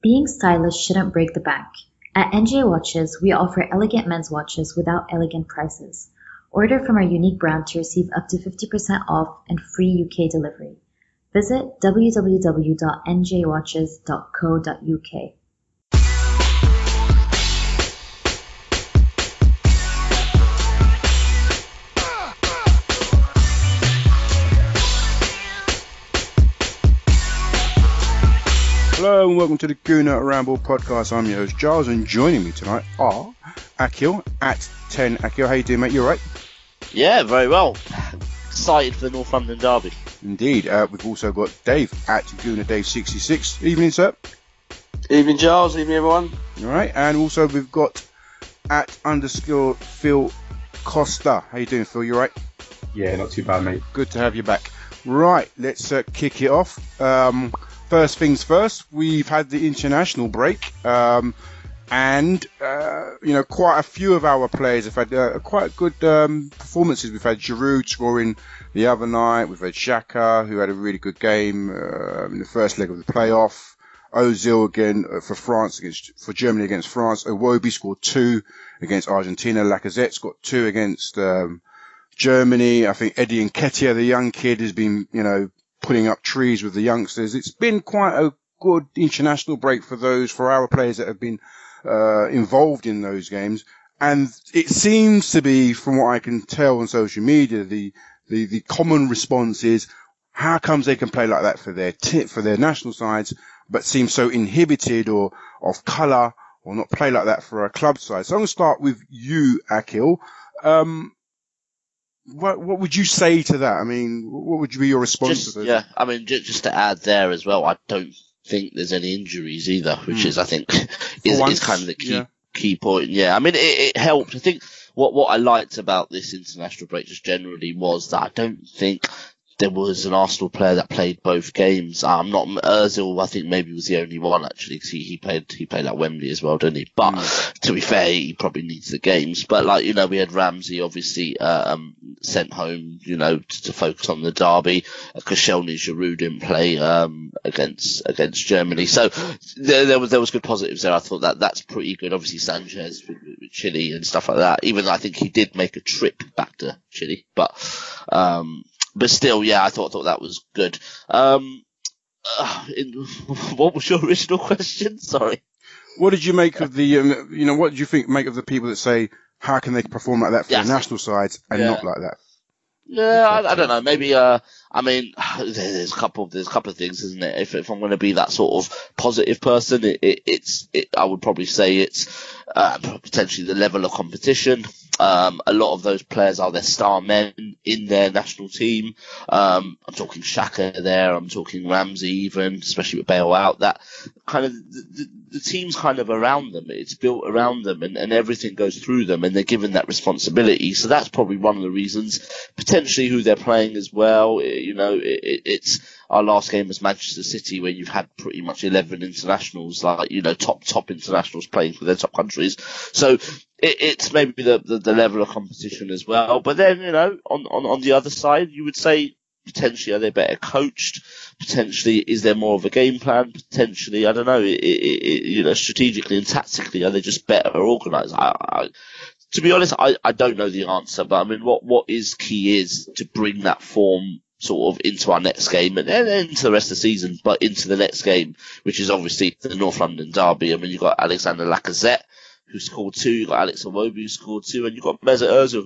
Being stylish shouldn't break the bank. At NJ Watches, we offer elegant men's watches without elegant prices. Order from our unique brand to receive up to 50% off and free UK delivery. Visit www.njwatches.co.uk. Hello and welcome to the Gooner Ramble podcast. I'm your host Giles, and joining me tonight are Akhil at 10. Akhil, how you doing, mate? You alright? Yeah, very well. Excited for the North London derby. Indeed. We've also got Dave at Gooner Dave 66. Evening, sir. Evening, Giles. Evening, everyone. Alright, and also we've got at _ Phil Costa. How you doing, Phil? You alright? Yeah, not too bad, mate. Good to have you back. Right, let's kick it off. First things first, we've had the international break, and quite a few of our players have had quite good performances. We've had Giroud scoring the other night. We've had Xhaka, who had a really good game in the first leg of the playoff. Ozil again for Germany against France. Iwobi scored 2 against Argentina. Lacazette got 2 against Germany. I think Eddie Nketiah, the young kid, has been putting up trees with the youngsters. It's been quite a good international break for our players that have been involved in those games. And it seems to be, from what I can tell on social media, the common response is, how comes they can play like that for their national sides, but seem so inhibited or off colour, or not play like that for a club side? So I'm going to start with you, Akhil. What would you say to that? I mean, what would be your response to that? Yeah, I mean, just to add there as well, I don't think there's any injuries either, which is, I think, is kind of the key point. Yeah, I mean, it helped. I think what I liked about this international break just generally was that I don't think there was an Arsenal player that played both games. Ozil, I think maybe was the only one actually, because he played at Wembley as well, didn't he? But to be fair, he probably needs the games. But we had Ramsey obviously sent home, to focus on the derby. Koscielny, Giroud didn't play against Germany, so there was good positives there. I thought that's pretty good. Obviously Sanchez with Chile and stuff like that. Even I think he did make a trip back to Chile, but still, yeah, I thought that was good. What was your original question? Sorry. What did you make of the, what did you make of the people that say, how can they perform like that for the national sides and not like that? Yeah, I don't know. Maybe, I mean, there's a couple of things, isn't it? If I'm going to be that sort of positive person, I would probably say it's potentially the level of competition. A lot of those players are their star men in their national team. I'm talking Xhaka there. I'm talking Ramsey even, especially with Bale out. That kind of the team's kind of around them. It's built around them, and everything goes through them, and they're given that responsibility. So that's probably one of the reasons. Potentially who they're playing as well. It's our last game was Manchester City, where you've had pretty much 11 internationals, top internationals playing for their top countries. So it's maybe the level of competition as well. But then, on the other side, you would say potentially are they better coached? Potentially, is there more of a game plan? Potentially, I don't know. Strategically and tactically, are they just better organised? To be honest, I don't know the answer. But I mean, what is key is to bring that form sort of into our next game and then into the rest of the season, but into the next game, which is obviously the North London derby. I mean, you've got Alexander Lacazette, who scored 2, you've got Alex Iwobi, who scored 2, and you've got Mesut Ozil,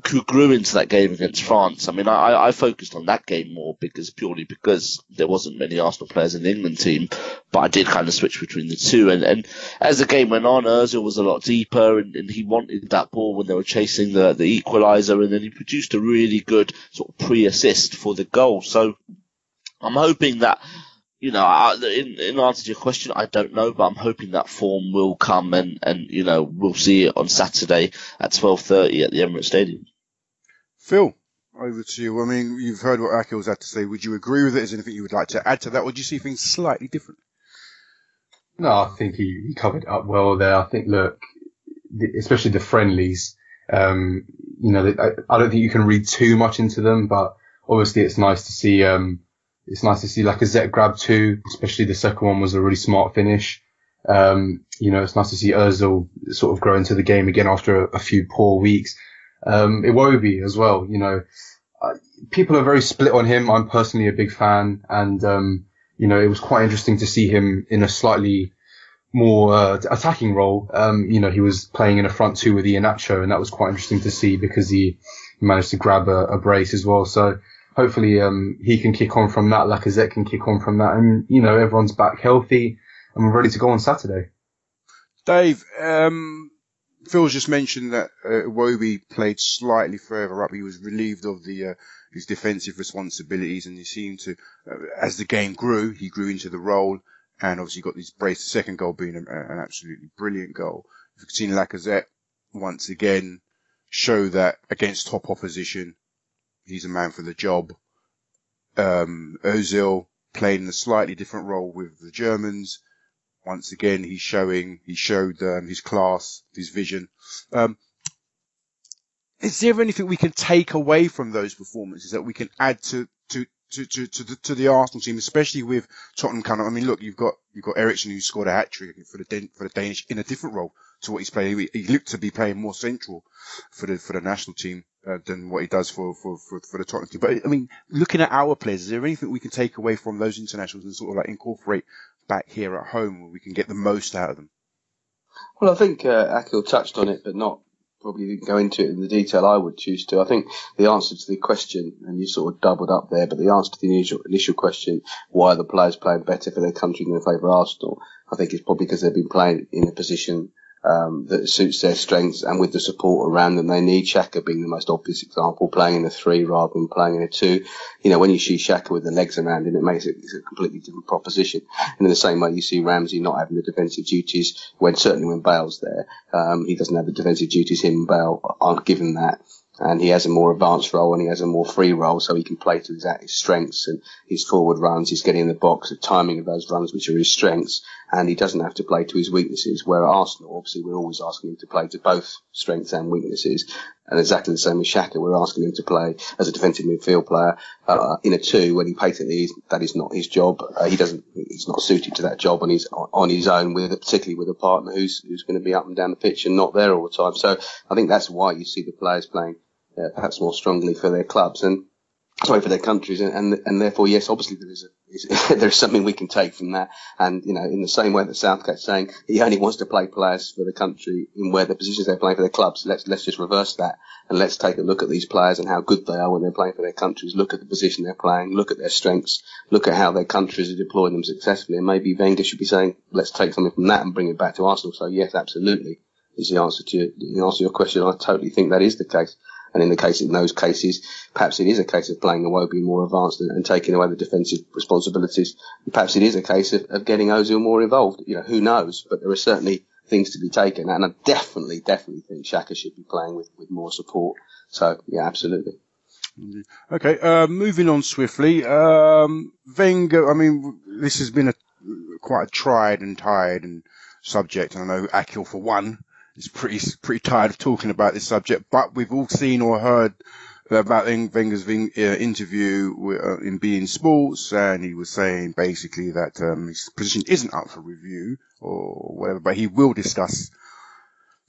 who grew into that game against France. I mean, I focused on that game more purely because there wasn't many Arsenal players in the England team, but I did kind of switch between the two. And as the game went on, Ozil was a lot deeper, and he wanted that ball when they were chasing the equaliser, and then he produced a really good sort of pre-assist for the goal. So I'm hoping that, in answer to your question, I don't know, but I'm hoping that form will come and we'll see it on Saturday at 12:30 at the Emirates Stadium. Phil, over to you. I mean, you've heard what Akhil's had to say. Would you agree with it? Is there anything you would like to add to that? Or do you see things slightly different? No, I think he covered it up well there. I think, look, especially the friendlies, I don't think you can read too much into them, but obviously it's nice to see, It's nice to see Lacazette grab 2, especially the second one was a really smart finish. It's nice to see Ozil sort of grow into the game again after a few poor weeks. Iwobi as well, people are very split on him. I'm personally a big fan, and it was quite interesting to see him in a slightly more attacking role. He was playing in a front 2 with Iheanacho, and that was quite interesting to see because he managed to grab a brace as well. So hopefully he can kick on from that. Lacazette can kick on from that, and everyone's back healthy and we're ready to go on Saturday. Dave, Phil's just mentioned that Iwobi played slightly further up. He was relieved of his defensive responsibilities, and he seemed to, as the game grew, he grew into the role, and obviously got this brace. The second goal being an absolutely brilliant goal. You've seen Lacazette once again show that against top opposition, he's a man for the job. Ozil played in a slightly different role with the Germans. Once again, he showed his class, his vision. Is there anything we can take away from those performances that we can add to the Arsenal team, especially with Tottenham kind of? I mean, look, you've got Eriksen who scored a hat trick for the Danish in a different role to what he's playing. He looked to be playing more central for the national team than what he does for the Tottenham team. But I mean, looking at our players, is there anything we can take away from those internationals and sort of incorporate back here at home where we can get the most out of them? Well, I think Akhil touched on it, but probably didn't go into it in the detail I would choose to. I think the answer to the question, and you sort of doubled up there, but the answer to the initial question, why are the players playing better for their country than they favour Arsenal, I think it's probably because they've been playing in a position that suits their strengths and with the support around them they need. Xhaka being the most obvious example, playing in a 3 rather than playing in a 2. When you see Xhaka with the legs around him, it makes it a completely different proposition. And in the same way, you see Ramsey not having the defensive duties certainly when Bale's there. He doesn't have the defensive duties. Him and Bale aren't given that. And he has a more advanced role and he has a more free role, so he can play to his strengths and his forward runs, his getting in the box, the timing of those runs, which are his strengths, and he doesn't have to play to his weaknesses. Where at Arsenal, obviously, we're always asking him to play to both strengths and weaknesses. And exactly the same with Xhaka, we're asking him to play as a defensive midfield player in a 2 when he patently that is not his job. He's not suited to that job, and he's on his own particularly with a partner who's going to be up and down the pitch and not there all the time. So I think that's why you see the players playing perhaps more strongly for their clubs and for their countries, and therefore, yes, obviously there's something we can take from that. And in the same way that Southgate's saying he only wants to play players for the country in where the positions they're playing for their clubs, let's just reverse that and let's take a look at these players and how good they are when they're playing for their countries. Look at the position they're playing, look at their strengths, look at how their countries are deploying them successfully, and maybe Wenger should be saying let's take something from that and bring it back to Arsenal. So yes, absolutely is the answer to your question. I totally think that is the case. And in those cases, perhaps it is a case of playing Iwobi more advanced and taking away the defensive responsibilities. And perhaps it is a case of getting Ozil more involved. Who knows? But there are certainly things to be taken. And I definitely think Xhaka should be playing with more support. So, yeah, absolutely. Okay, moving on swiftly. Wenger, I mean, this has been quite a tried and tired subject. I know Akhil, for one, is pretty tired of talking about this subject, but we've all seen or heard about Wenger's interview in beIN Sports, and he was saying basically that his position isn't up for review or whatever, but he will discuss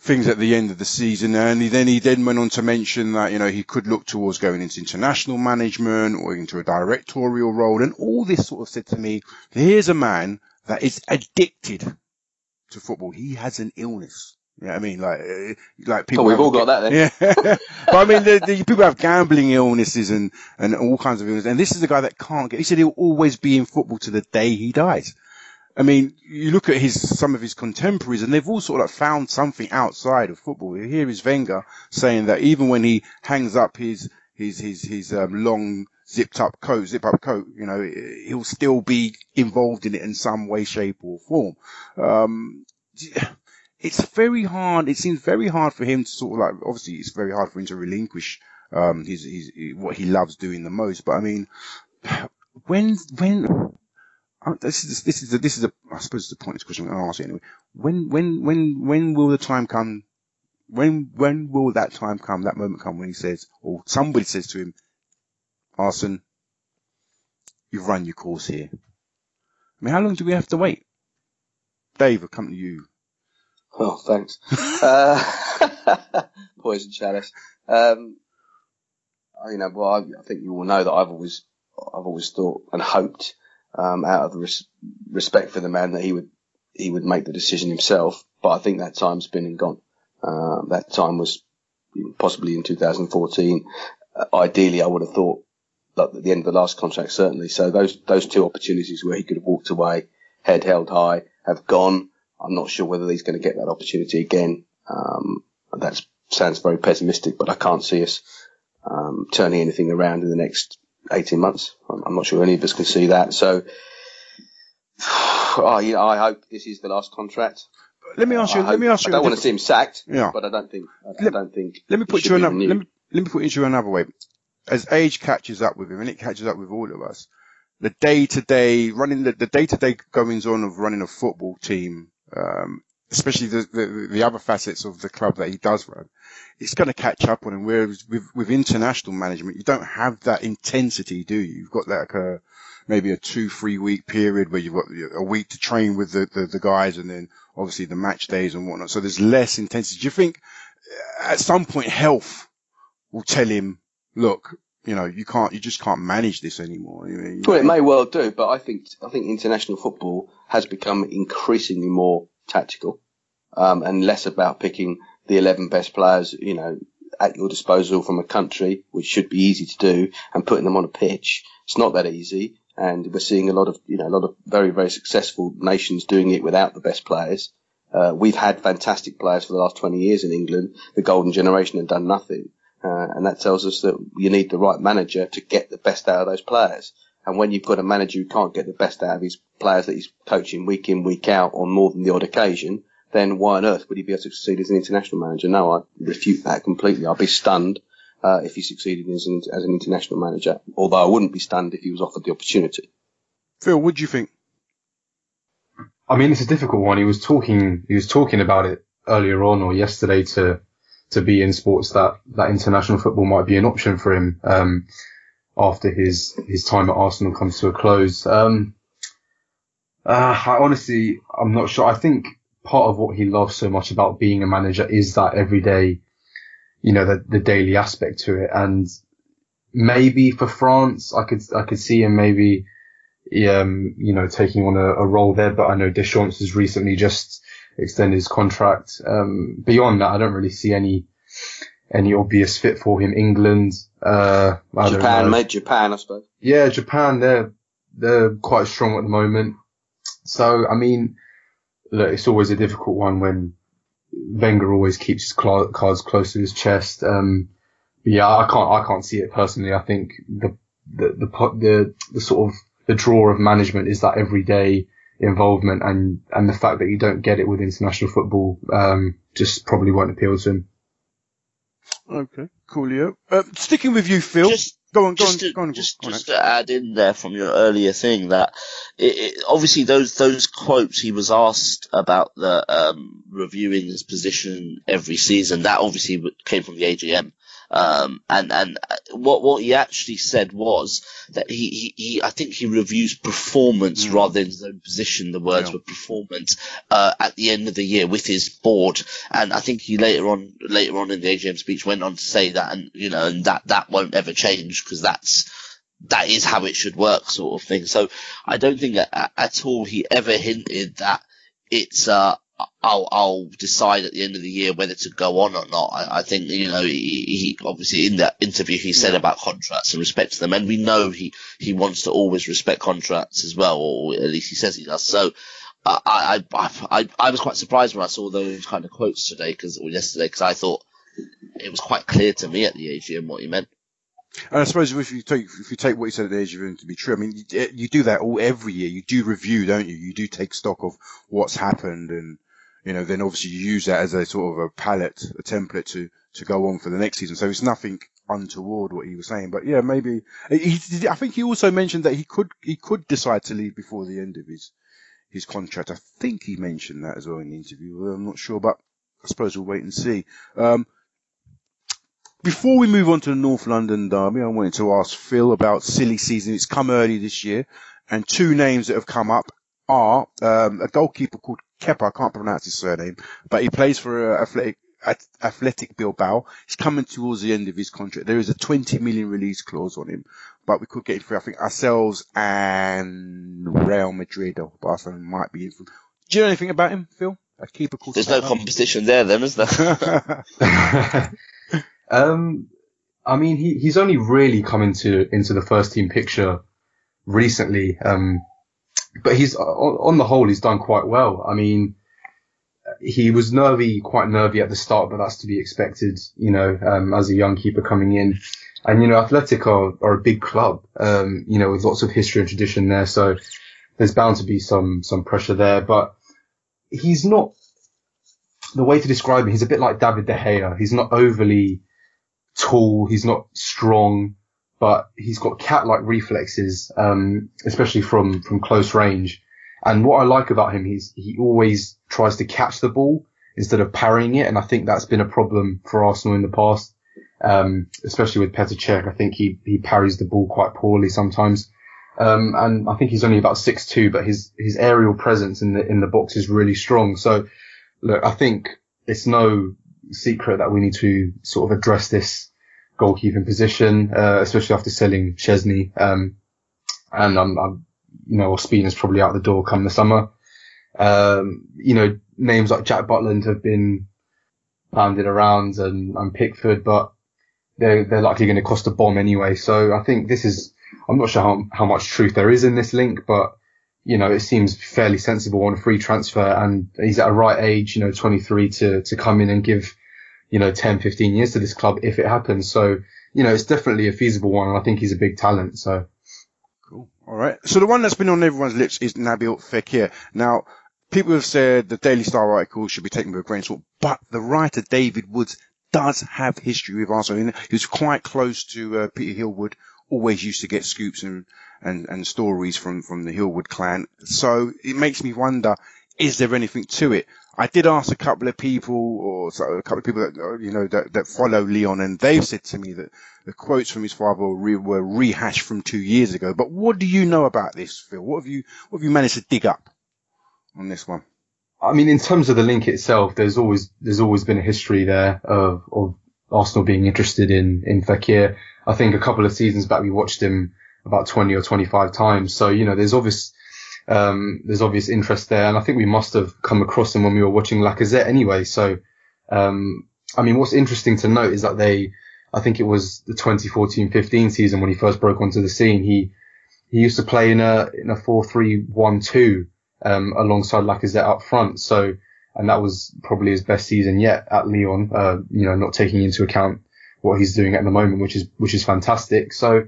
things at the end of the season. And he then went on to mention that he could look towards going into international management or into a directorial role, and all this sort of said to me, here's a man that is addicted to football. He has an illness. Yeah, I mean, like people. Oh, we've all got that then. Yeah, but I mean, the people have gambling illnesses and all kinds of illnesses. And this is a guy that can't get. He said he'll always be in football to the day he dies. I mean, you look at some of his contemporaries, and they've all sort of found something outside of football. Here is Wenger saying that even when he hangs up his long zip up coat, he'll still be involved in it in some way, shape, or form. It's very hard. It seems very hard for him to sort of obviously it's very hard for him to relinquish, his what he loves doing the most. But I mean, this is I suppose it's the pointless question I'm going to ask you anyway. When will the time come? When will that time come? That moment come when he says, or somebody says to him, Arsene, you've run your course here. I mean, how long do we have to wait? Dave, I'll come to you. Oh, thanks. Poison chalice. I think you all know that I've always thought and hoped, out of respect for the man, that he would make the decision himself. But I think that time's been and gone. That time was possibly in 2014. Ideally, I would have thought that at the end of the last contract, certainly. So those two opportunities where he could have walked away, head held high, have gone. I'm not sure whether he's going to get that opportunity again. That sounds very pessimistic, but I can't see us turning anything around in the next 18 months. I'm not sure any of us can see that. So, I hope this is the last contract. Let me ask you. I don't want to see him sacked. Yeah. But I don't think. Let me put you another. Let me put you another way. As age catches up with him, and it catches up with all of us, the day-to-day goings on of running a football team, especially the other facets of the club that he does run, it's going to catch up on him. Whereas with international management, you don't have that intensity, do you? You've got like maybe a 2-3 week period where you've got a week to train with the guys, and then obviously the match days and whatnot. So there's less intensity. Do you think at some point health will tell him, look, you just can't manage this anymore? Well, it may well do, but I think international football has become increasingly more tactical, and less about picking the 11 best players, at your disposal from a country, which should be easy to do, and putting them on a pitch. It's not that easy, and we're seeing a lot of very, very successful nations doing it without the best players. We've had fantastic players for the last 20 years in England. The golden generation have done nothing. And that tells us that you need the right manager to get the best out of those players. And when you've got a manager who can't get the best out of his players that he's coaching week in, week out on more than the odd occasion, then why on earth would he be able to succeed as an international manager? No, I refute that completely. I'd be stunned if he succeeded as an international manager, although I wouldn't be stunned if he was offered the opportunity. Phil, what do you think? I mean, it's a difficult one. He was talking about it earlier on or yesterday to be in sports that international football might be an option for him after his time at Arsenal comes to a close. I'm not sure. I think part of what he loves so much about being a manager is that everyday, the daily aspect to it. And maybe for France, I could see him maybe, taking on a role there. But I know Deschamps has recently just extend his contract. Beyond that, I don't really see any obvious fit for him. England, Japan, I suppose. Yeah, Japan, they're quite strong at the moment. So, I mean, look, it's always a difficult one when Wenger always keeps his cards close to his chest. Yeah, I can't see it personally. I think the sort of the draw of management is that everyday involvement, and the fact that you don't get it with international football just probably won't appeal to him. Okay, coolio. Sticking with you, Phil. Go on. Just to add in there from your earlier thing that obviously those quotes he was asked about the reviewing his position every season, that obviously came from the AGM. And what he actually said was that he I think he reviews performance rather than his own position. The words were performance, at the end of the year with his board. And I think he later on in the AGM speech went on to say that, and that won't ever change because that is how it should work, sort of thing. So I don't think at all he ever hinted that it's, I'll decide at the end of the year whether to go on or not. I think, he obviously in that interview he said about contracts and respect to them, and we know he wants to always respect contracts as well, or at least he says he does. So I was quite surprised when I saw those kind of quotes yesterday because I thought it was quite clear to me at the AGM what he meant. And I suppose if you take what he said at the AGM to be true, I mean, you do that every year. You do review, don't you? You do take stock of what's happened, and then obviously you use that as a sort of a template to go on for the next season. So it's nothing untoward what he was saying. But yeah, maybe I think he also mentioned that he could decide to leave before the end of his contract. I think he mentioned that as well in the interview. I'm not sure, but I suppose we'll wait and see. before we move on to the North London derby, I wanted to ask Phil about silly season. It's come early this year, and two names that have come up are a goalkeeper called Kepa. I can't pronounce his surname, but he plays for Athletic Bilbao. He's coming towards the end of his contract. There is a 20 million release clause on him, but we could get him for, I think, ourselves and Real Madrid or Barcelona might be in for. Do you know anything about him, Phil? A keeper called There's no competition there then, is there? I mean, he's only really come into the first team picture recently. But he's, on the whole, he's done quite well. I mean, he was quite nervy at the start, but that's to be expected, as a young keeper coming in. And, Athletic are a big club, with lots of history and tradition there. So there's bound to be some pressure there, but he's not, the way to describe him, he's a bit like David De Gea. He's not overly tall. He's not strong, but he's got cat-like reflexes, especially from close range. And what I like about him is he always tries to catch the ball instead of parrying it. And I think that's been a problem for Arsenal in the past, especially with Petr Cech. I think he parries the ball quite poorly sometimes. And I think he's only about 6'2", but his aerial presence in the box is really strong. So look, I think it's no secret that we need to sort of address this goalkeeping position, especially after selling Szczesny. And Ospina's probably out the door come the summer. Names like Jack Butland have been banded around and Pickford, but they're likely going to cost a bomb anyway. So I think I'm not sure how much truth there is in this link, but, it seems fairly sensible on a free transfer, and he's at a right age, 23 to come in and give, 10, 15 years to this club if it happens. So, it's definitely a feasible one, and I think he's a big talent. So. Cool. All right. So the one that's been on everyone's lips is Nabil Fekir. Now, people have said the Daily Star article should be taken with a grain of salt, but the writer David Woods does have history with Arsenal. He was quite close to Peter Hillwood, always used to get scoops and stories from the Hillwood clan. So it makes me wonder, is there anything to it? I did ask a couple of people that follow Leon, and they've said to me that the quotes from his father were rehashed from 2 years ago. But what do you know about this, Phil? What have you managed to dig up on this one? I mean, in terms of the link itself, there's always been a history there of Arsenal being interested in Fekir. I think a couple of seasons back we watched him about 20 or 25 times. So, there's obvious interest there. And I think we must have come across him when we were watching Lacazette anyway. So, what's interesting to note is that I think it was the 2014-15 season when he first broke onto the scene. He used to play in a 4-3-1-2, alongside Lacazette up front. So, and that was probably his best season yet at Lyon, not taking into account what he's doing at the moment, which is fantastic. So,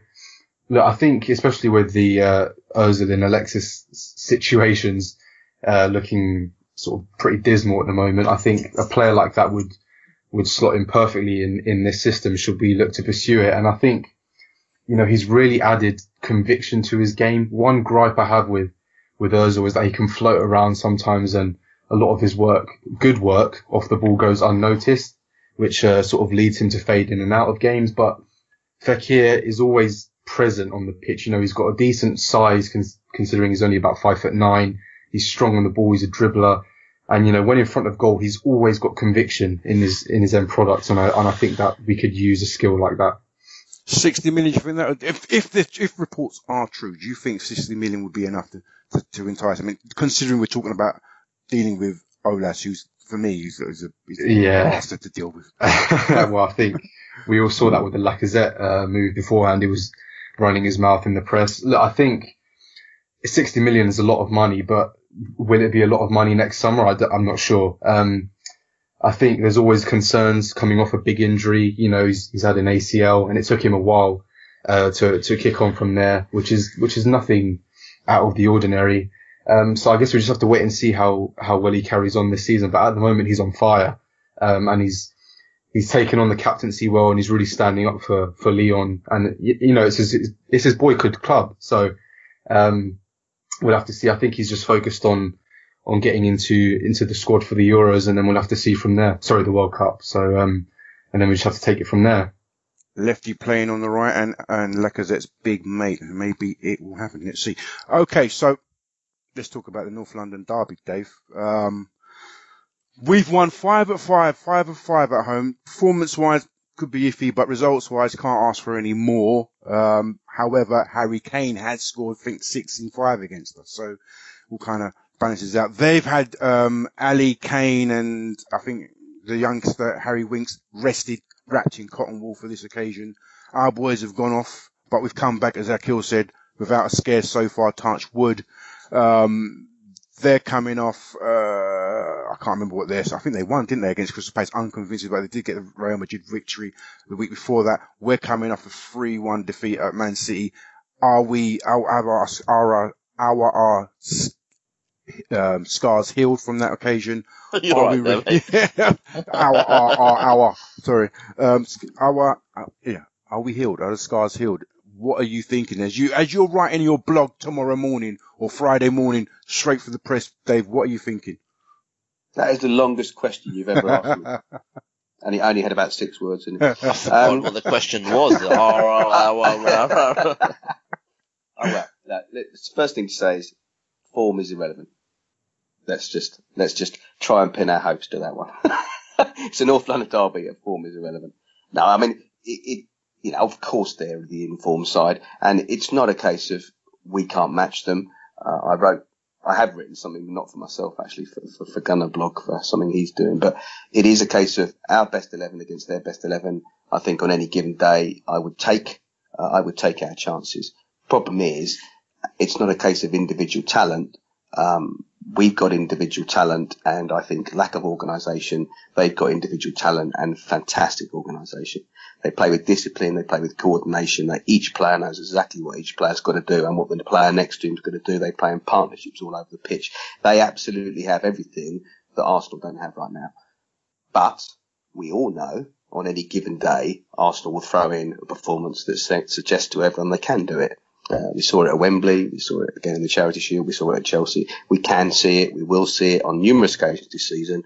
look, I think especially with the Ozil and Alexis situations looking sort of pretty dismal at the moment, I think a player like that would slot in perfectly in this system should we look to pursue it. And I think, he's really added conviction to his game. One gripe I have with Ozil is that he can float around sometimes, and a lot of his good work off the ball goes unnoticed, which sort of leads him to fade in and out of games. But Fekir is always present on the pitch. He's got a decent size considering he's only about 5'9". He's strong on the ball. He's a dribbler. And, when in front of goal, he's always got conviction in his end product. And I think that we could use a skill like that. 60 million, you think that, if reports are true, do you think 60 million would be enough to entice? I mean, considering we're talking about dealing with Olas, who's, for me, he's a bastard to deal with. Well, I think we all saw that with the Lacazette move beforehand. He was running his mouth in the press. Look, I think 60 million is a lot of money, but will it be a lot of money next summer? I'm not sure. I think there's always concerns coming off a big injury. He's had an ACL, and it took him a while to kick on from there, which is nothing out of the ordinary. So I guess we just have to wait and see how well he carries on this season. But at the moment, he's on fire, and he's taken on the captaincy well, and he's really standing up for Lyon. And it's his boyhood club, so we'll have to see. I think he's just focused on getting into the squad for the Euros, and then we'll have to see from there. Sorry, the World Cup. So and then we just have to take it from there. lefty playing on the right and Lacazette's big mate. Maybe it will happen. Let's see. Okay, so let's talk about the North London derby, Dave. We've won 5 of 5 at home. Performance-wise, could be iffy, but results-wise, can't ask for any more. However, Harry Kane has scored, I think, 6 in 5 against us. So we'll kind of balances out. They've had Ali, Kane, and I think the youngster Harry Winks rested, wrapped in cotton wool for this occasion. Our boys have gone off, but we've come back, as Akhil said, without a scare so far, touch wood. They're coming off, I can't remember what they're, I think they won, didn't they, against Crystal Palace, unconvincing, but they did get the Real Madrid victory the week before that. We're coming off a 3-1 defeat at Man City. Are our scars healed from that occasion? You're Are right we there, mate. Are we healed? Are the scars healed? What are you thinking as you're writing your blog tomorrow morning or Friday morning straight for the press, Dave? What are you thinking? That is the longest question you've ever asked me. And it only had about 6 words in it. I forgot what the question was. Oh, well, the first thing to say is form is irrelevant. Let's just try and pin our hopes to that one. It's a North London derby, and form is irrelevant. No, I mean, of course they're the informed side, and it's not a case of we can't match them. I have written something, not for myself actually, for Gunner blog, for something he's doing, but it is a case of our best 11 against their best 11. I think on any given day, I would take our chances. Problem is, it's not a case of individual talent. We've got individual talent, and I think lack of organisation. They've got individual talent and fantastic organisation. They play with discipline. They play with coordination. Each player knows exactly what each player's got to do and what the player next to him's got to do. They play in partnerships all over the pitch. They absolutely have everything that Arsenal don't have right now. But we all know on any given day, Arsenal will throw in a performance that suggests to everyone they can do it. We saw it at Wembley. We saw it again in the Charity Shield. We saw it at Chelsea. We can see it. We will see it on numerous occasions this season,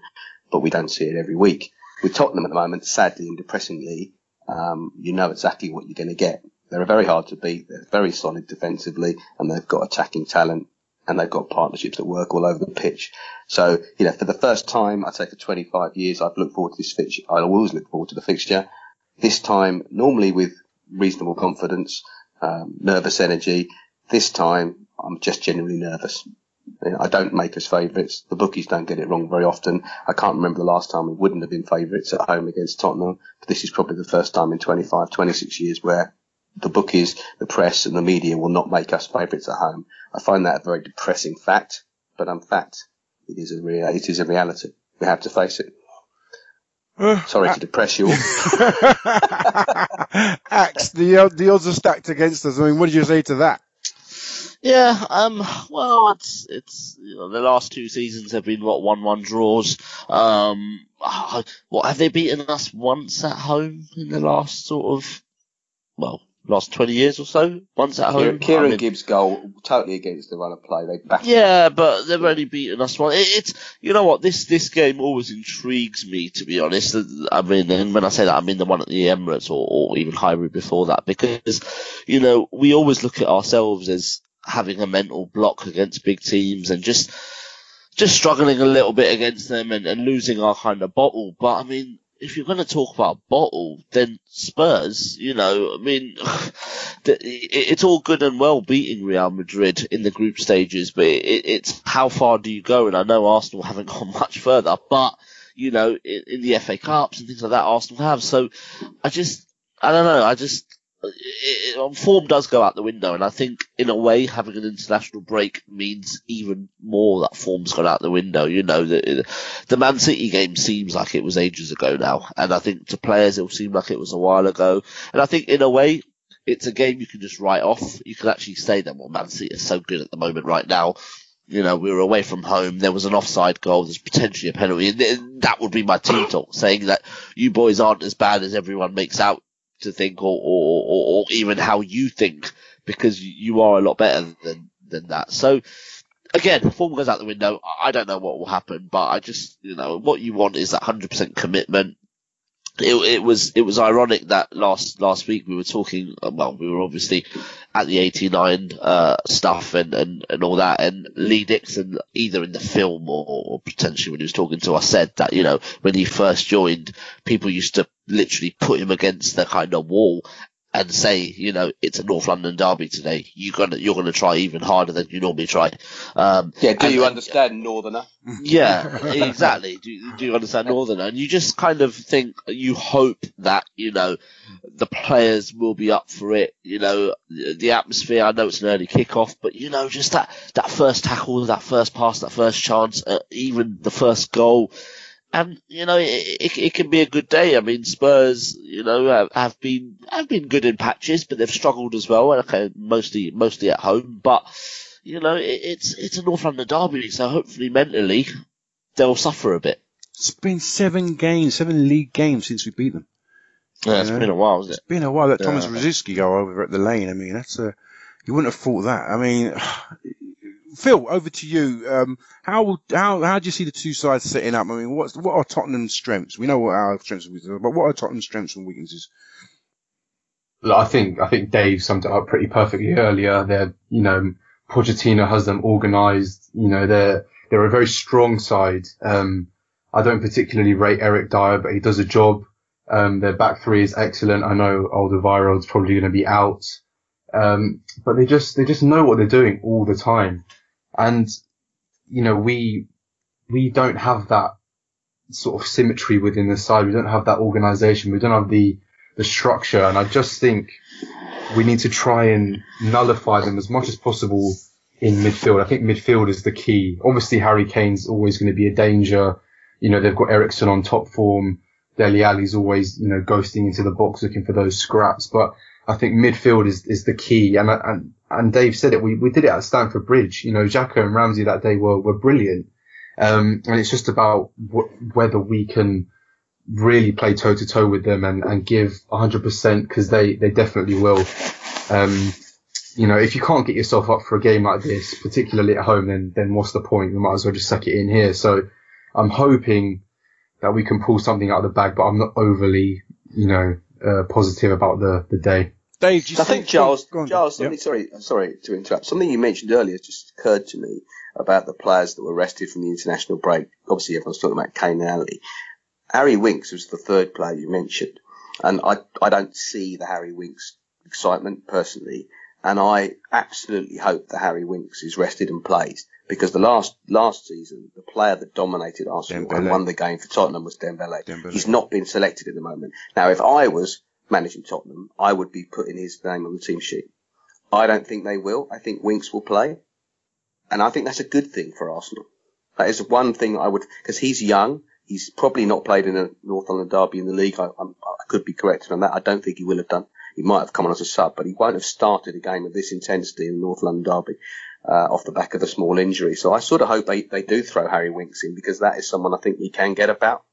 but we don't see it every week. With Tottenham at the moment, sadly and depressingly, you know exactly what you're going to get. They're very hard to beat. They're very solid defensively, and they've got attacking talent, and they've got partnerships that work all over the pitch. So, for the first time, I'd say for 25 years, I've looked forward to this fixture. I always look forward to the fixture. This time, normally with reasonable confidence, nervous energy. This time, I'm just genuinely nervous. I don't make us favourites. The bookies don't get it wrong very often. I can't remember the last time we wouldn't have been favourites at home against Tottenham. But this is probably the first time in 25, 26 years where the bookies, the press and the media will not make us favourites at home. I find that a very depressing fact, but in fact, it is a reality. We have to face it. Sorry to depress you all. Axe, the odds are stacked against us. I mean, what did you say to that? Yeah, well, it's the last 2 seasons have been 1-1 draws. What have they beaten us once at home in the last last 20 years or so? Once at home. Kieran Gibbs' goal totally against the run of play. They backed. Yeah, but they've only beaten us once. It's you know what, this game always intrigues me, to be honest. I mean, and when I say that, I mean the one at the Emirates or even Highbury before that, because we always look at ourselves as having a mental block against big teams and just struggling a little bit against them and losing our kind of bottle. But I mean, if you're going to talk about bottle, then Spurs, I mean, it's all good and well beating Real Madrid in the group stages, but it's how far do you go? And I know Arsenal haven't gone much further, but, in the FA Cups and things like that, Arsenal have. So I don't know, form does go out the window, and I think in a way having an international break means even more that form's gone out the window. The Man City game seems like it was ages ago now, and I think to players it'll seem like it was a while ago. And I think in a way it's a game you can just write off. You can actually say that, well, Man City is so good at the moment right now. We were away from home. There was an offside goal. There's potentially a penalty. And that would be my team talk, saying that you boys aren't as bad as everyone makes out to think, or even how you think, because you are a lot better than that. So again, form goes out the window. I don't know what will happen, but I just, what you want is that 100% commitment. it was ironic that last week we were talking. Well, we were obviously at the 89 stuff and all that, and Lee Dixon, either in the film or potentially when he was talking to us, said that when he first joined, people used to literally put him against the kind of wall and say, it's a North London derby today. You're gonna try even harder than you normally try. Do you understand, Northerner? Yeah, exactly. Do you understand Northerner? And you just kind of think, you hope that the players will be up for it. The atmosphere. I know it's an early kickoff, but just that first tackle, that first pass, that first chance, even the first goal. And it can be a good day. I mean, Spurs, have been good in patches, but they've struggled as well. Okay, mostly at home. But it's a North London derby, so hopefully mentally they'll suffer a bit. It's been 7 league games since we beat them. Yeah, it's been a while, hasn't it? It's been a while. That Thomas Rosicky go over at the Lane. I mean, you wouldn't have thought that. I mean. Phil, over to you. How do you see the two sides setting up? I mean, what are Tottenham's strengths? We know what our strengths and weaknesses are, but what are Tottenham's strengths and weaknesses? I think Dave summed it up pretty perfectly earlier. They're, Pochettino has them organised. They're a very strong side. I don't particularly rate Eric Dyer, but he does a job. Their back three is excellent. I know Alderweireld's probably going to be out. But they just know what they're doing all the time. And, we don't have that sort of symmetry within the side. We don't have that organisation. We don't have the structure. And I just think we need to try and nullify them as much as possible in midfield. I think midfield is the key. Obviously, Harry Kane's always going to be a danger. They've got Eriksen on top form. Dele Alli's always, ghosting into the box looking for those scraps. But I think midfield is the key. And Dave said it. We did it at Stamford Bridge. Xhaka and Ramsey that day were brilliant. And it's just about whether we can really play toe to toe with them and give 100% because they definitely will. If you can't get yourself up for a game like this, particularly at home, then what's the point? You might as well just suck it in here. So I'm hoping that we can pull something out of the bag, but I'm not overly, positive about the day. Dave, do you think Giles, something, sorry to interrupt. Something you mentioned earlier just occurred to me about the players that were rested from the international break. Obviously, everyone's talking about Kane and Ali. Harry Winks was the third player you mentioned, and I don't see the Harry Winks excitement personally, and I absolutely hope that Harry Winks is rested and plays because the last season, the player that dominated Arsenal and won the game for Tottenham was Dembele. He's not been selected at the moment. Now, if I was managing Tottenham, I would be putting his name on the team sheet. I don't think they will. I think Winks will play. And I think that's a good thing for Arsenal. That is one thing I would, because he's young. He's probably not played in a North London derby in the league. I could be corrected on that. I don't think he will have done. He might have come on as a sub, but he won't have started a game of this intensity in the North London derby off the back of a small injury. So I sort of hope they do throw Harry Winks in because that is someone I think we can get about.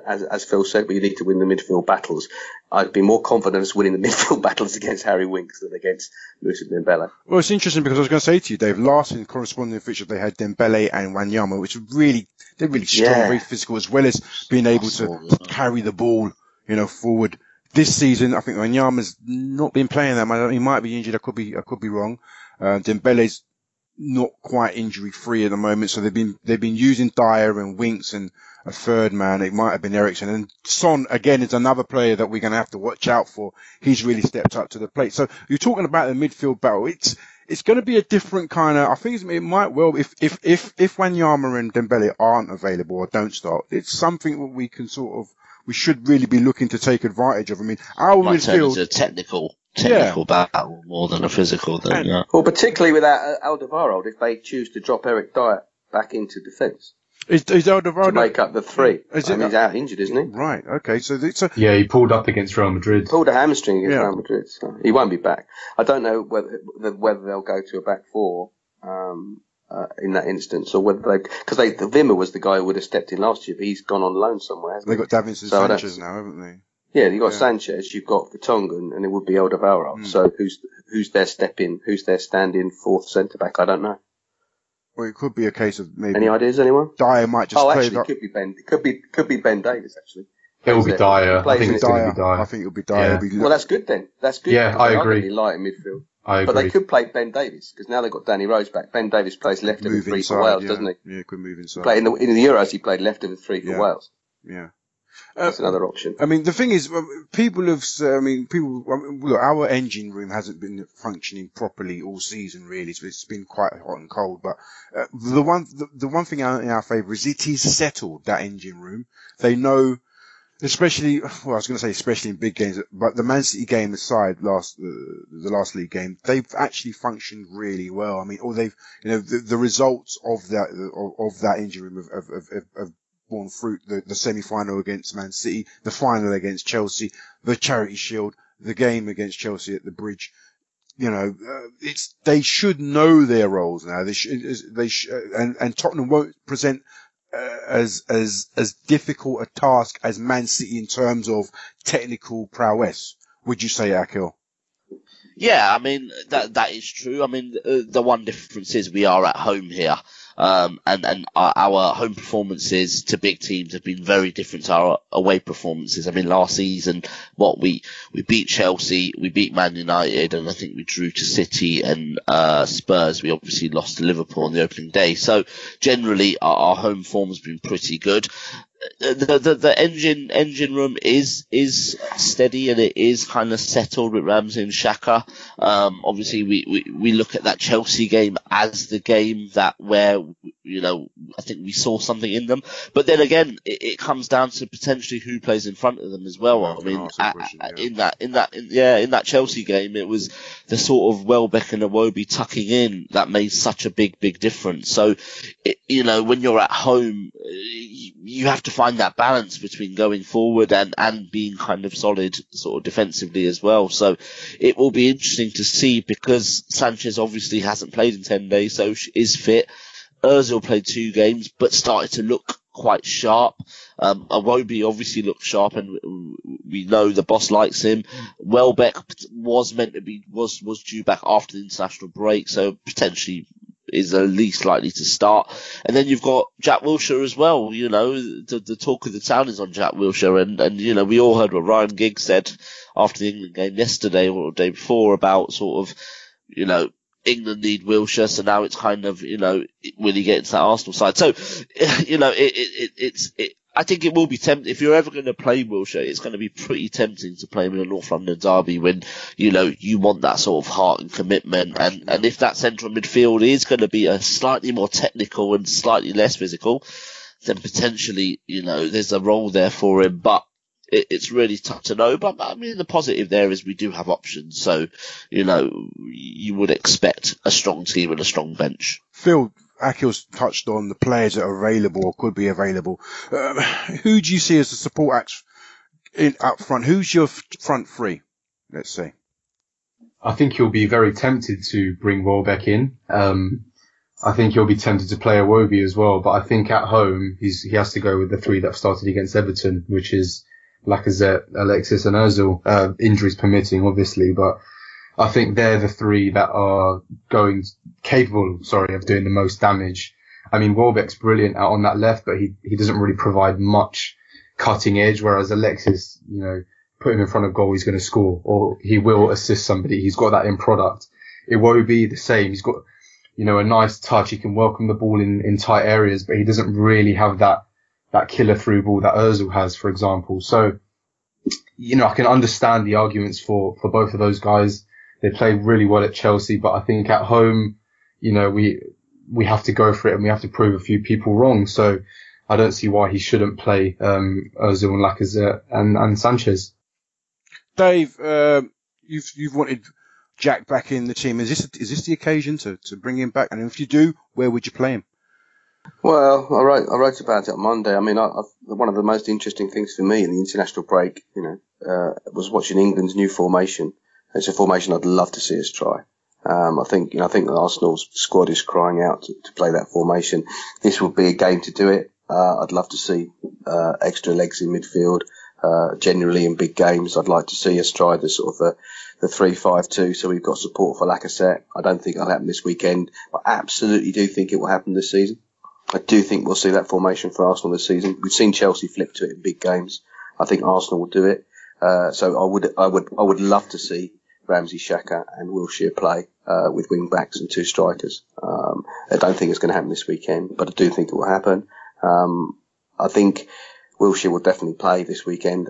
As Phil said, we need to win the midfield battles. I'd be more confident as winning the midfield battles against Harry Winks than against Moussa Dembele. Well, it's interesting because I was going to say to you, Dave, last in corresponding fixture they had Dembele and Wanyama, which they're really strong, very physical, as well as being able to carry the ball, forward. This season, I think Wanyama's not been playing that much. He might be injured. I could be wrong. Dembele's not quite injury free at the moment, so they've been using Dyer and Winks and a third man. It might have been Eriksen, and Son again is another player that we're going to have to watch out for. He's really stepped up to the plate. So you're talking about the midfield battle. It's going to be a different kind of. I think it might well if Wanyama and Dembele aren't available or don't start. It's something that we should really be looking to take advantage of. I mean, our midfield is a technical battle more than a physical thing. Yeah. Well, particularly with Alderweireld, if they choose to drop Eric Dyer back into defence. Is Alderweireld to make up the three? He's out injured, isn't he? Right. Okay. So he pulled up against Real Madrid. Pulled a hamstring against Real Madrid. So he won't be back. I don't know whether they'll go to a back four in that instance, or whether the Wimmer was the guy who would have stepped in last year, but he's gone on loan somewhere. Hasn't they got Davinson Sanchez now, haven't they? Yeah, you've got Sanchez, you've got Vertonghen, and it would be Alderweireld. So who's their who's their stand-in fourth centre back? I don't know. Well, it could be a case of maybe. Any ideas, anyone? Dyer might just play. Actually, it could be Ben. It could be Ben Davies. Actually, It will be Dyer. I think it's going to be Dyer. I think it'll be Dyer. Yeah. Well, that's good then. That's good. Yeah, I agree. Going to be light in midfield. I agree. But they could play Ben Davies because now they've got Danny Rose back. Ben Davies plays left of the three for Wales, doesn't he? Yeah, could move inside. In the Euros, he played left of the three for Wales. Yeah. That's another option. I mean, the thing is, people have, look, our engine room hasn't been functioning properly all season, really. So it's been quite hot and cold. But the one thing in our favour is it is settled, that engine room. They know, especially in big games, but the Man City game aside, the last league game, they've actually functioned really well. I mean, the results of that engine room have borne fruit. The semi-final against Man City, the final against Chelsea, the Charity Shield, the game against Chelsea at the Bridge. They should know their roles now. And Tottenham won't present as difficult a task as Man City in terms of technical prowess. Would you say, Akhil? Yeah, I mean, that is true. I mean, the one difference is we are at home here. And our home performances to big teams have been very different to our away performances. I mean, last season, we beat Chelsea, we beat Man United, and I think we drew to City and Spurs. We obviously lost to Liverpool on the opening day. So generally, our home form has been pretty good. The engine room is steady and it is kind of settled with Ramsey and Xhaka. Obviously we look at that Chelsea game as the game where I think we saw something in them, but then again it comes down to potentially who plays in front of them as well. I mean, in that Chelsea game, it was the sort of Welbeck and Iwobi tucking in that made such a big difference. So when you're at home, you have to find that balance between going forward and being kind of solid sort of defensively as well. So it will be interesting to see, because Sanchez obviously hasn't played in 10 days, so is fit. Ozil played 2 games, but started to look quite sharp. Iwobi obviously looked sharp, and we know the boss likes him. Welbeck was due back after the international break, so potentially is the least likely to start. And then you've got Jack Wilshere as well. The talk of the town is on Jack Wilshere, and we all heard what Ryan Giggs said after the England game yesterday or the day before about sort of, England need Wilshere, so now it's kind of, will he get into that Arsenal side? So, I think it will be tempting. If you're ever going to play Wilshere, it's going to be pretty tempting to play him in a North London derby when, you want that sort of heart and commitment. And if that central midfield is going to be a slightly more technical and slightly less physical, then potentially, there's a role there for him. But it's really tough to know. But I mean, the positive there is we do have options. So, you would expect a strong team and a strong bench. Phil, Akhil's touched on the players that are available or could be available. Who do you see as the support act up front? Who's your front three, let's say? I think you'll be very tempted to bring Welbeck in. I think you'll be tempted to play Iwobi as well. But I think at home, he has to go with the 3 that started against Everton, which is Lacazette, Alexis and Ozil, injuries permitting, obviously, but I think they're the 3 that are capable of doing the most damage. I mean, Welbeck's brilliant out on that left, but he doesn't really provide much cutting edge, whereas Alexis, put him in front of goal, he's going to score, or he will assist somebody. He's got that in product. Iwobi, the same. He's got, a nice touch. He can welcome the ball in tight areas, but he doesn't really have that killer through ball that Ozil has, for example. So, I can understand the arguments for both of those guys. They played really well at Chelsea, but I think at home, we have to go for it and we have to prove a few people wrong. So I don't see why he shouldn't play Ozil and Lacazette and Sanchez. Dave, you've wanted Jack back in the team. Is this the occasion to bring him back? And if you do, where would you play him? Well, I wrote about it on Monday. I mean, one of the most interesting things for me in the international break, was watching England's new formation. It's a formation I'd love to see us try. I think Arsenal's squad is crying out to play that formation. This would be a game to do it. I'd love to see extra legs in midfield. Generally in big games, I'd like to see us try the sort of the 3-5-2. So we've got support for Lacazette. I don't think it'll happen this weekend. I absolutely do think it will happen this season. I do think we'll see that formation for Arsenal this season. We've seen Chelsea flip to it in big games. I think Arsenal will do it. So I would love to see Ramsey, Xhaka and Wilshere play with wing backs and two strikers. I don't think it's going to happen this weekend, but I do think it will happen. I think Wilshere will definitely play this weekend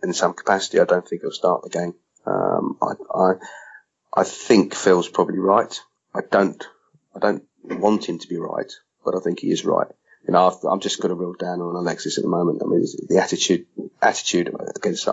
in some capacity. I don't think he'll start the game. I think Phil's probably right. I don't want him to be right, but I think he is right. I've just got a real down on Alexis at the moment. I mean, the attitude against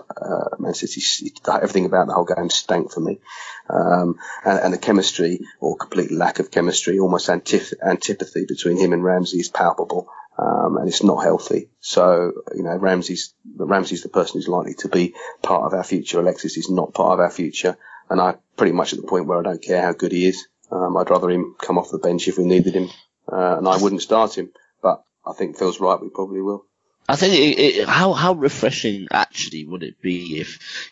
Man City, everything about the whole game stank for me. And the chemistry, or complete lack of chemistry, almost antipathy between him and Ramsey is palpable. And it's not healthy. So, Ramsey's the person who's likely to be part of our future. Alexis is not part of our future. And I'm pretty much at the point where I don't care how good he is. I'd rather him come off the bench if we needed him. And I wouldn't start him. But I think Phil's right, we probably will. I think how refreshing actually would it be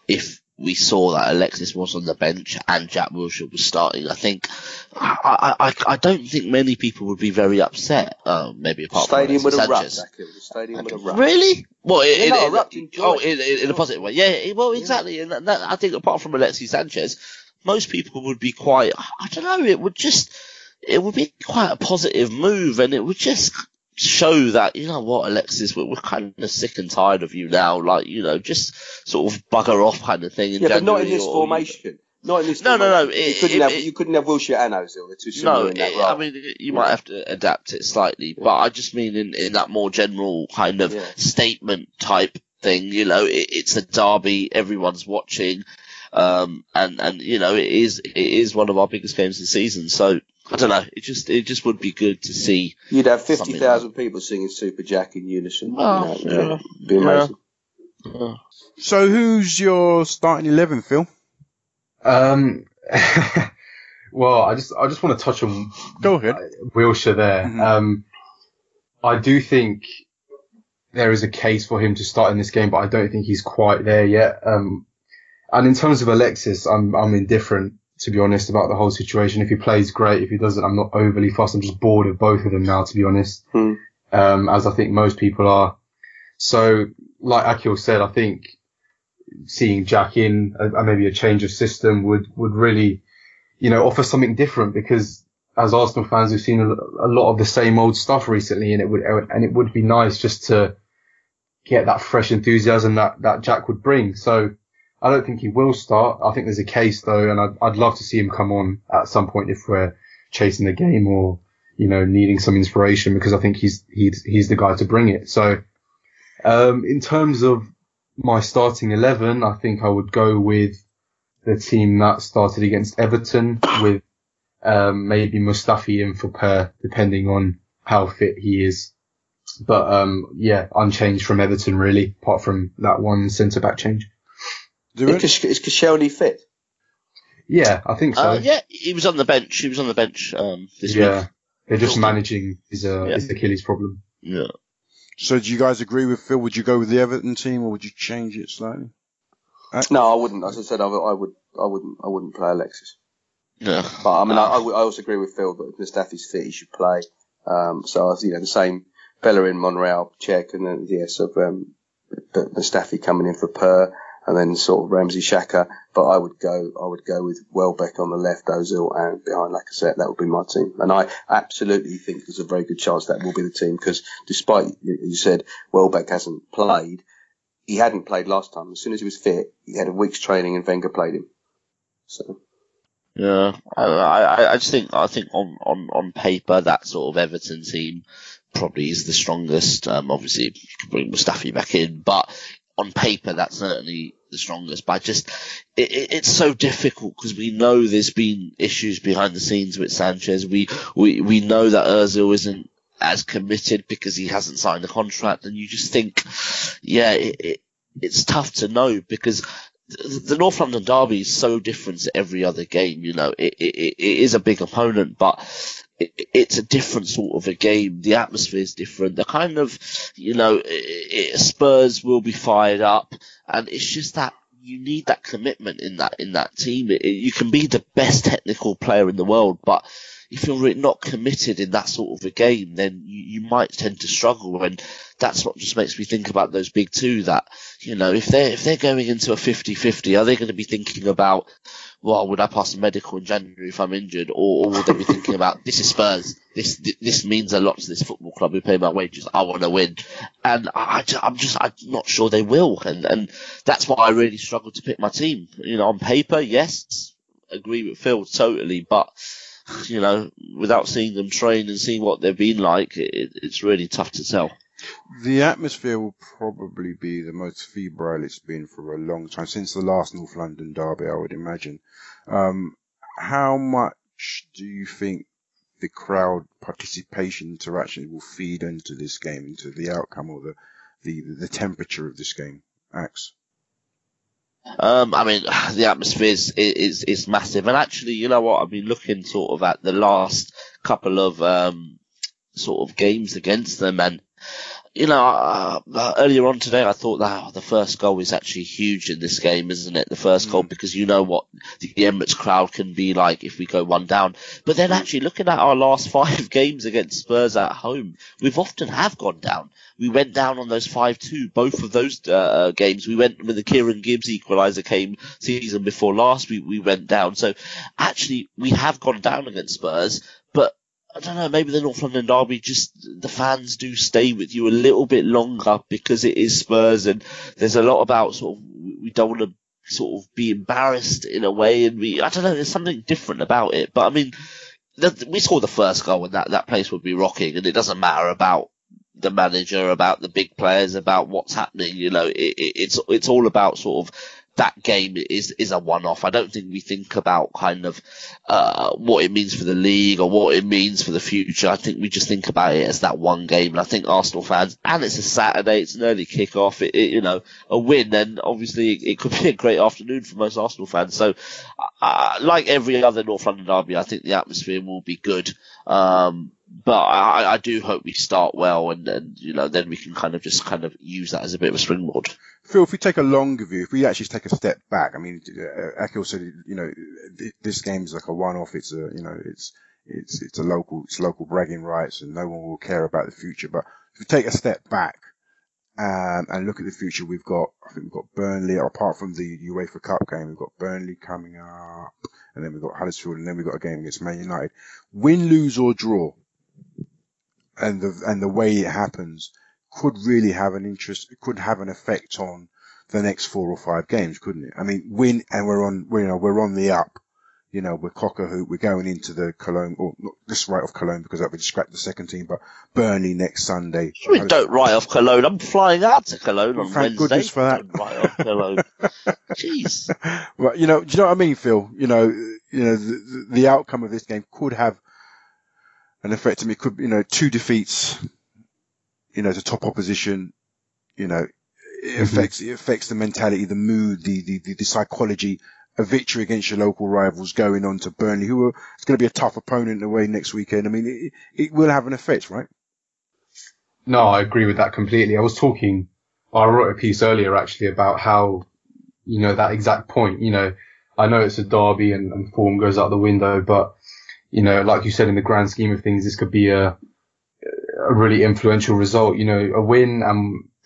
if we saw that Alexis was on the bench and Jack Wilshere was starting. I think I don't think many people would be very upset. Maybe apart Stadium from would Sanchez. erupt. The stadium would erupt. Really? Well, in a positive way. Yeah. Well, exactly. And that, I think apart from Alexis Sanchez, most people would be quite. I don't know. It would be quite a positive move, and it would just show that, Alexis, we're kind of sick and tired of you now. Like, just sort of bugger off kind of thing in January. But not in this formation. Not in this formation. No. You couldn't have Wilshere and Ozil. They're too similar in that role. I mean, you might have to adapt it slightly, but I just mean in that more general kind of statement type thing, it's a derby, everyone's watching, and it is one of our biggest games of the season, so I don't know. It just would be good to see. You'd have 50,000 people singing Super Jack in unison. It'd be amazing. Yeah. So, who's your starting 11, Phil? Well, I just want to touch on Wilshere there. Mm-hmm. I do think there is a case for him to start in this game, but I don't think he's quite there yet. And in terms of Alexis, I'm indifferent, to be honest, about the whole situation. If he plays, great. If he doesn't, I'm not overly fussed. I'm just bored of both of them now, to be honest. As I think most people are. So, like Akhil said, I think seeing Jack in, maybe a change of system would really, offer something different, because as Arsenal fans, we've seen a lot of the same old stuff recently, and it would be nice just to get that fresh enthusiasm that Jack would bring. So, I don't think he will start. I think there's a case though, and I'd love to see him come on at some point if we're chasing the game or, needing some inspiration, because I think he's the guy to bring it. So, in terms of my starting 11, I think I would go with the team that started against Everton with, maybe Mustafi in for Per, depending on how fit he is. But, unchanged from Everton really, apart from that one centre-back change. Is Koscielny fit? Yeah, I think so. He was on the bench. This week. Yeah, they're just managing his Achilles problem. Yeah. So do you guys agree with Phil? Would you go with the Everton team, or would you change it slightly? No, I wouldn't. As I said, I wouldn't play Alexis. Yeah. But I mean, I also agree with Phil that if Mustafi's fit, he should play. So the same Bellerin, Monreal, Cech, and then Mustafi coming in for Per. And then sort of Ramsey, Xhaka, but I would go with Welbeck on the left, Ozil, and behind Lacazette. That would be my team. And I absolutely think there's a very good chance that will be the team, because despite you said Welbeck hasn't played, he hadn't played last time. As soon as he was fit, he had a week's training and Wenger played him. So. Yeah, I think on paper that sort of Everton team probably is the strongest. Obviously you can bring Mustafi back in, but on paper, that's certainly the strongest. But it's so difficult, because we know there's been issues behind the scenes with Sanchez. We know that Ozil isn't as committed because he hasn't signed a contract, and you just think, it's tough to know, because the North London derby is so different to every other game. It is a big opponent, but it's a different sort of a game. The atmosphere is different. The kind of, Spurs will be fired up, and it's just that you need that commitment in that team. You can be the best technical player in the world, but if you're not committed in that sort of a game, then you might tend to struggle. And that's what just makes me think about those big two that, if they're going into a 50-50, are they going to be thinking about, well, would I pass a medical in January if I'm injured? Or would they be thinking about, this is Spurs. This means a lot to this football club. We pay my wages. I want to win. And I'm not sure they will. And that's why I really struggle to pick my team. On paper, yes, agree with Phil totally. But, without seeing them train and seeing what they've been like, it's really tough to tell. The atmosphere will probably be the most febrile it's been for a long time, since the last North London derby, I would imagine. How much do you think the crowd participation interaction will feed into this game, into the outcome or the temperature of this game, Axe? The atmosphere is massive. And actually, you know what? I've been looking sort of at the last couple of sort of games against them, and earlier on today, I thought that the first goal is actually huge in this game, isn't it? The first goal, because you know what the Emirates crowd can be like if we go one down. But then actually looking at our last 5 games against Spurs at home, we've often have gone down. We went down on those 5-2, both of those games. We went when the Kieran Gibbs equaliser came season before last, we went down. So actually we have gone down against Spurs, but I don't know, maybe the North London derby, just the fans do stay with you a little bit longer because it is Spurs, and there's a lot about sort of, we don't want to sort of be embarrassed in a way, and I don't know, there's something different about it. But I mean, we saw the first goal and that place would be rocking, and it doesn't matter about the manager, about the big players, about what's happening, it's all about sort of that game is a one-off. I don't think we think about kind of what it means for the league or what it means for the future. I think we just think about it as that one game. And I think Arsenal fans, and it's a Saturday, it's an early kick-off, a win, and obviously it could be a great afternoon for most Arsenal fans. So, like every other North London derby, I think the atmosphere will be good. But I do hope we start well, and then we can kind of use that as a bit of a springboard. Phil, if we take a longer view, if we actually take a step back, I mean, Akhil said, this game is like a one-off. It's a local bragging rights, and no one will care about the future. But if we take a step back and look at the future, we've got Burnley. Apart from the UEFA Cup game, we've got Burnley coming up, and then we've got Huddersfield, and then we've got a game against Man United. Win, lose, or draw, and the way it happens could really have an effect on the next 4 or 5 games, couldn't it? I mean, win and we're on the up. We're cock-a-hoop. We're going into the Cologne, or not just right off Cologne because that would distract the second team, but Burnley next Sunday. Don't write off Cologne. I'm flying out to Cologne on Thank Wednesday. Goodness for that. Don't write off Cologne. Jeez. Well, do you know what I mean, Phil? The outcome of this game could have an effect. I mean, it could, 2 defeats, to top opposition, it affects the mentality, the mood, the psychology. A victory against your local rivals going on to Burnley, it's going to be a tough opponent away next weekend. I mean, it will have an effect, right? No, I agree with that completely. I wrote a piece earlier actually about how, that exact point, I know it's a derby and form goes out the window, but, like you said, in the grand scheme of things, this could be a really influential result, a win,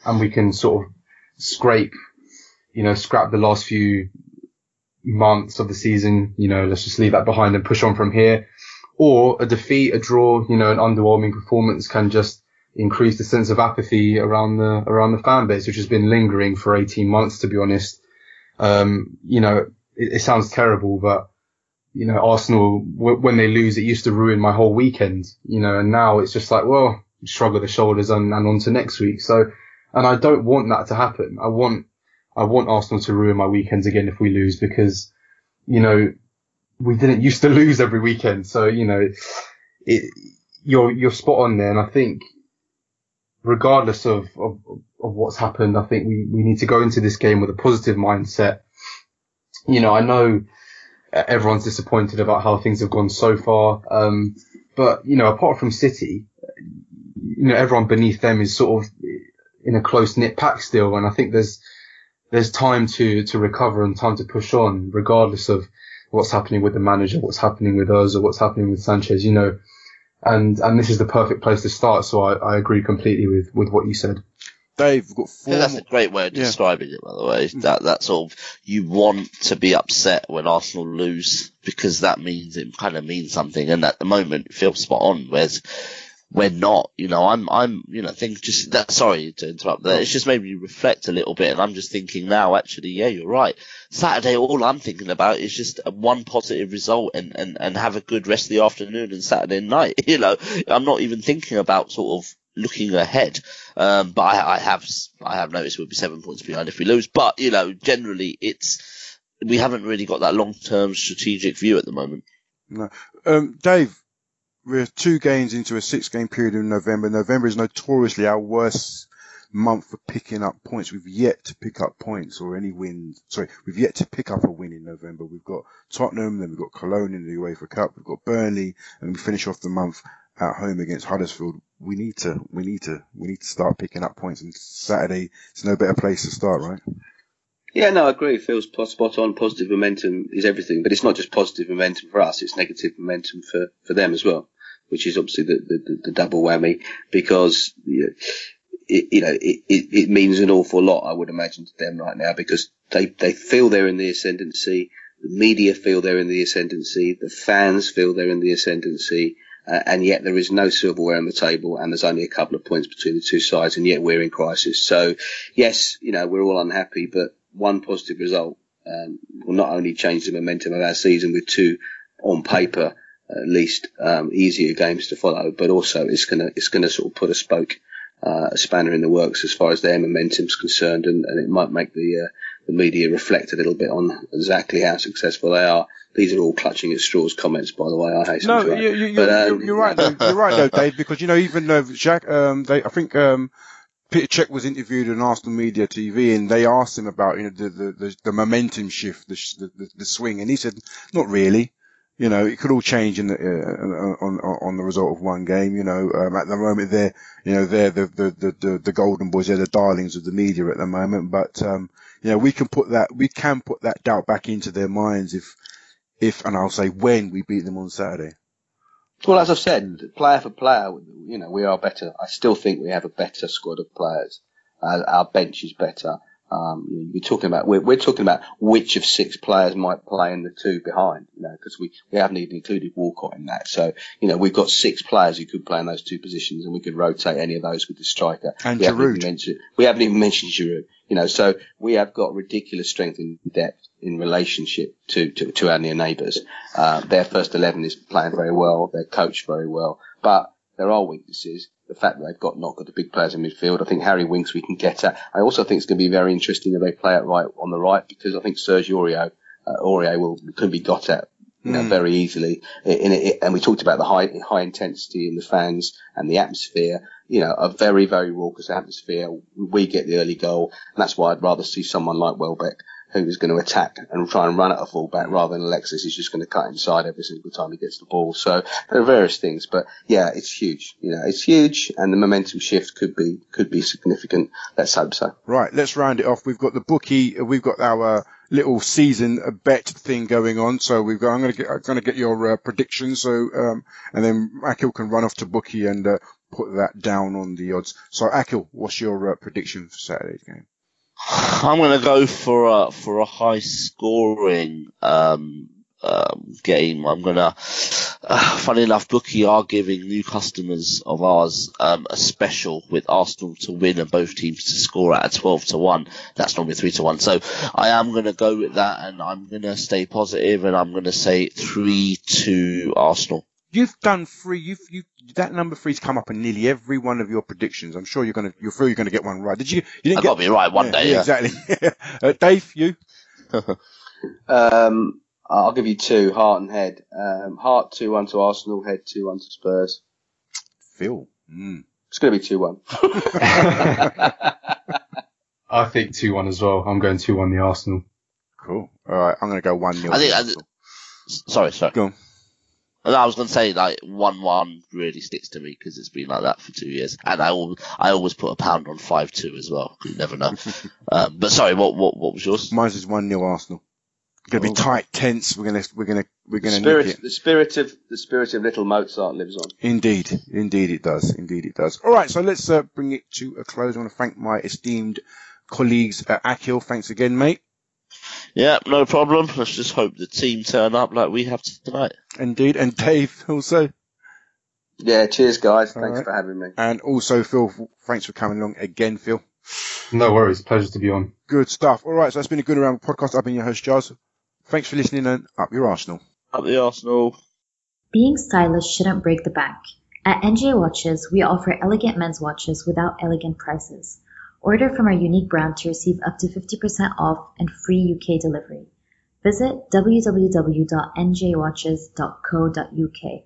and we can sort of scrap the last few months of the season, let's just leave that behind and push on from here. Or a defeat, a draw, an underwhelming performance can just increase the sense of apathy around the fan base, which has been lingering for 18 months, to be honest. It sounds terrible, but, Arsenal, when they lose, it used to ruin my whole weekend, and now it's just like, well, shrug of the shoulders and on to next week. So, and I don't want that to happen. I want Arsenal to ruin my weekends again if we lose, because, we didn't used to lose every weekend. So, you're spot on there. And I think regardless of what's happened, I think we need to go into this game with a positive mindset. I know everyone's disappointed about how things have gone so far. But, apart from City, everyone beneath them is sort of in a close-knit pack still. And I think there's time to recover and time to push on, regardless of what's happening with the manager, what's happening with Ozil, what's happening with Sanchez, you know, and this is the perfect place to start. So I agree completely with what you said. Dave, we've got four. I think that's a great way of describing it, by the way. That sort of, you want to be upset when Arsenal lose because that means it kind of means something. And at the moment, it feels spot on. Whereas we're not, you know, I'm, you know, think just that. Sorry to interrupt there. It's just made me reflect a little bit, and I'm just thinking now. Actually, yeah, you're right. Saturday, all I'm thinking about is just one positive result and have a good rest of the afternoon and Saturday night. You know, I'm not even thinking about sort of looking ahead. But I have noticed we'll be 7 points behind if we lose. But, you know, generally we haven't really got that long-term strategic view at the moment. No. Dave, we're 2 games into a 6-game period in November. November is notoriously our worst month for picking up points. We've yet to pick up points or any wins. Sorry, we've yet to pick up a win in November. We've got Tottenham, then we've got Cologne in the UEFA Cup, we've got Burnley, and we finish off the month at home against Huddersfield. We need to start picking up points, and Saturday is no better place to start, right? Yeah, no, I agree. It feels spot on. Positive momentum is everything, but it's not just positive momentum for us; it's negative momentum for them as well, which is obviously the double whammy, because it means an awful lot, I would imagine, to them right now, because they feel they're in the ascendancy, the media feel they're in the ascendancy, the fans feel they're in the ascendancy. And yet there is no silverware on the table, and there's only a couple of points between the two sides, and yet we're in crisis. So, yes, you know, we're all unhappy, but one positive result will not only change the momentum of our season with 2, on paper, at least, easier games to follow, but also it's gonna sort of put a spanner in the works as far as their momentum's concerned, and it might make the media reflect a little bit on exactly how successful they are. These are all clutching at straws comments, by the way. I hasten to add. You're right. You're right, though, Dave. Because even though Jacques, I think Peter Cech was interviewed on Arsenal Media TV, and they asked him about the momentum shift, the swing, and he said, not really. You know, it could all change on the result of one game. You know, at the moment they're the golden boys, they're the darlings of the media at the moment. But we can put that doubt back into their minds if and I'll say when we beat them on Saturday. Well, as I've said, player for player, you know, we are better. I still think we have a better squad of players. Our bench is better. We're talking about which of 6 players might play in the 2 behind, you know, because we haven't even included Walcott in that. So, you know, we've got 6 players who could play in those 2 positions, and we could rotate any of those with the striker. And we Giroud. haven't even mentioned Giroud, you know, so we have got ridiculous strength and depth in relationship to our near neighbours. Their first 11 is playing very well, they're coached very well, but there are weaknesses. The fact that they've not got the big players in midfield. I think Harry Winks we can get at. I also think it's going to be very interesting that they play it right on the right, because I think Serge Aurier could be got at, you know, very easily. And we talked about the high intensity in the fans and the atmosphere. You know, a very, very raucous atmosphere. We get the early goal, and that's why I'd rather see someone like Welbeck, who is going to attack and try and run at a fullback, rather than Alexis who's just going to cut inside every single time he gets the ball. So there are various things, but yeah, it's huge. You know, it's huge, and the momentum shift could be significant. Let's hope so. Right, let's round it off. We've got the bookie. We've got our little season bet thing going on. So I'm going to get your predictions. So and then Akhil can run off to bookie and put that down on the odds. So Akhil, what's your prediction for Saturday's game? I'm going to go for a high scoring game. I'm going to, funny enough, bookie are giving new customers of ours a special with Arsenal to win and both teams to score at a 12-1. That's normally 3-1. So I am going to go with that, and I'm going to stay positive, and I'm going to say 3-2 Arsenal. You've done 3. That number 3's come up in nearly every one of your predictions. I'm sure you're going to get one right. Did you? You didn't I've got to be right one day. Yeah, exactly. Dave, you? I'll give you 2, heart and head. Heart 2-1 to Arsenal, head 2-1 to Spurs. Phil. It's going to be 2-1. I think 2-1 as well. I'm going 2-1 the Arsenal. Cool. All right, I'm going to go 1-0. Sorry. Go on. I was going to say, like, 1-1 really sticks to me because it's been like that for 2 years. And I always put a pound on 5-2 as well. You never know. But sorry, what was yours? Mine's is 1-0 Arsenal. Going to be tight, tense. We're going to nick it. The spirit of little Mozart lives on. Indeed it does. All right, so let's bring it to a close. I want to thank my esteemed colleagues at Akhil. Thanks again, mate. Yeah, no problem. Let's just hope the team turn up like we have tonight. Indeed, and Dave also. Yeah, cheers, guys. Thanks for having me. And also, Phil, thanks for coming along again, Phil. No worries. Pleasure to be on. Good stuff. All right, so that's been a Gooner Ramble podcast. I've been your host, Giles. Thanks for listening, and up your Arsenal. Up the Arsenal. Being stylish shouldn't break the bank. At NJ Watches, we offer elegant men's watches without elegant prices. Order from our unique brand to receive up to 50% off and free UK delivery. Visit www.njwatches.co.uk.